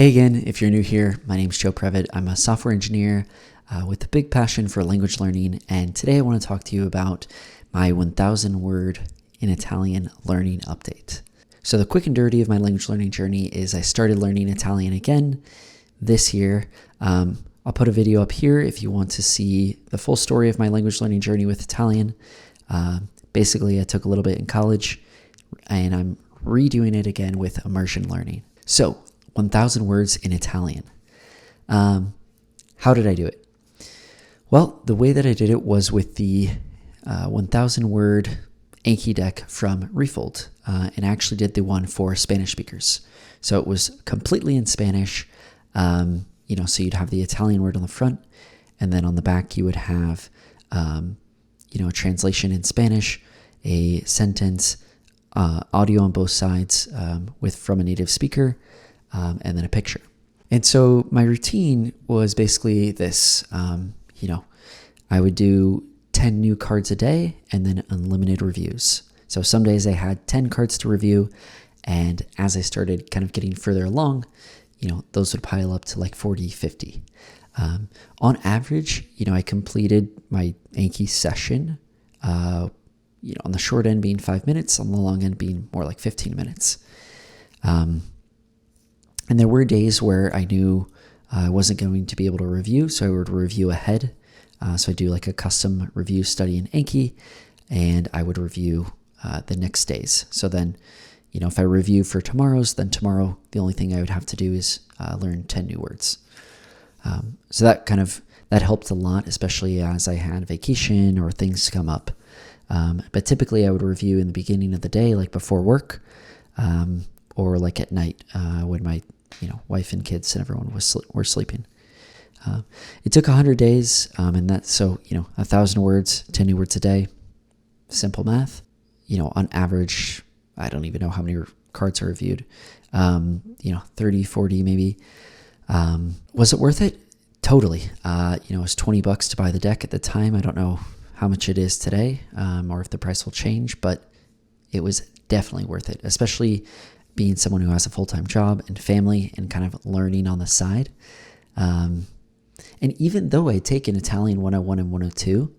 Hey again, if you're new here, my name's Joe Previtt. I'm a software engineer with a big passion for language learning, and today I want to talk to you about my 1,000 word in Italian learning update. So the quick and dirty of my language learning journey is I started learning Italian again this year. I'll put a video up here if you want to see the full story of my language learning journey with Italian. Basically, I took a little bit in college, and I'm redoing it again with immersion learning. So 1,000 words in Italian. How did I do it? Well, the way that I did it was with the 1,000 word Anki deck from Refold, and I actually did the one for Spanish speakers. So it was completely in Spanish, so you'd have the Italian word on the front, and then on the back you would have, a translation in Spanish, a sentence, audio on both sides from a native speaker, and then a picture. And so my routine was basically this, I would do 10 new cards a day and then unlimited reviews. So some days I had 10 cards to review, and as I started kind of getting further along, those would pile up to like 40, 50. On average, I completed my Anki session, on the short end being 5 minutes, on the long end being more like 15 minutes. And there were days where I knew I wasn't going to be able to review, so I would review ahead. So I do like a custom review study in Anki, and I would review the next days. So then, if I review for tomorrow's, then tomorrow the only thing I would have to do is learn 10 new words. So that helped a lot, especially as I had vacation or things come up. But typically I would review in the beginning of the day, like before work, or like at night when my wife and kids and everyone were sleeping. It took 100 days, and that's so 1,000 words, 10 new words a day. Simple math. On average, I don't even know how many cards are reviewed. 30, 40 maybe. Was it worth it? Totally. It was $20 to buy the deck at the time. I don't know how much it is today, or if the price will change, but it was definitely worth it, especially being someone who has a full-time job and family and kind of learning on the side. And even though I had taken Italian 101 and 102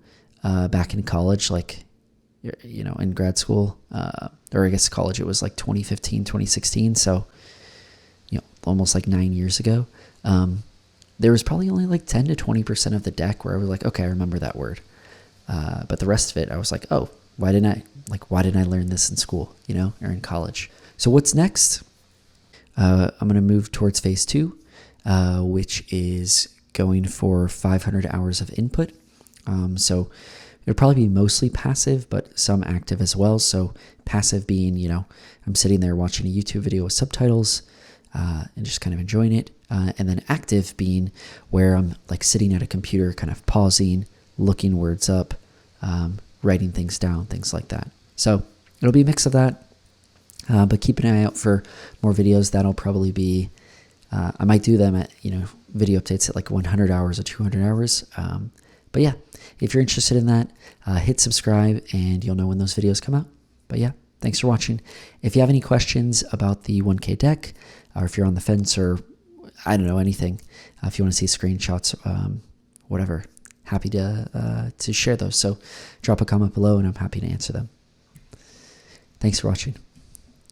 back in college, like, in grad school, or I guess college, it was like 2015, 2016. So, almost like 9 years ago. There was probably only like 10 to 20% of the deck where I was like, okay, I remember that word. But the rest of it, I was like, oh, why didn't I learn this in school, or in college? So what's next? I'm going to move towards phase 2, which is going for 500 hours of input. So it'll probably be mostly passive, but some active as well. So passive being, I'm sitting there watching a YouTube video with subtitles, and just kind of enjoying it. And then active being where I'm like sitting at a computer, kind of pausing, looking words up, writing things down, things like that. So it'll be a mix of that. But keep an eye out for more videos. That'll probably be, I might do them at, video updates at like 100 hours or 200 hours. But yeah, if you're interested in that, hit subscribe and you'll know when those videos come out. But yeah, thanks for watching. If you have any questions about the 1K deck, or if you're on the fence, or I don't know, anything, if you want to see screenshots, whatever, happy to share those. So drop a comment below and I'm happy to answer them. Thanks for watching.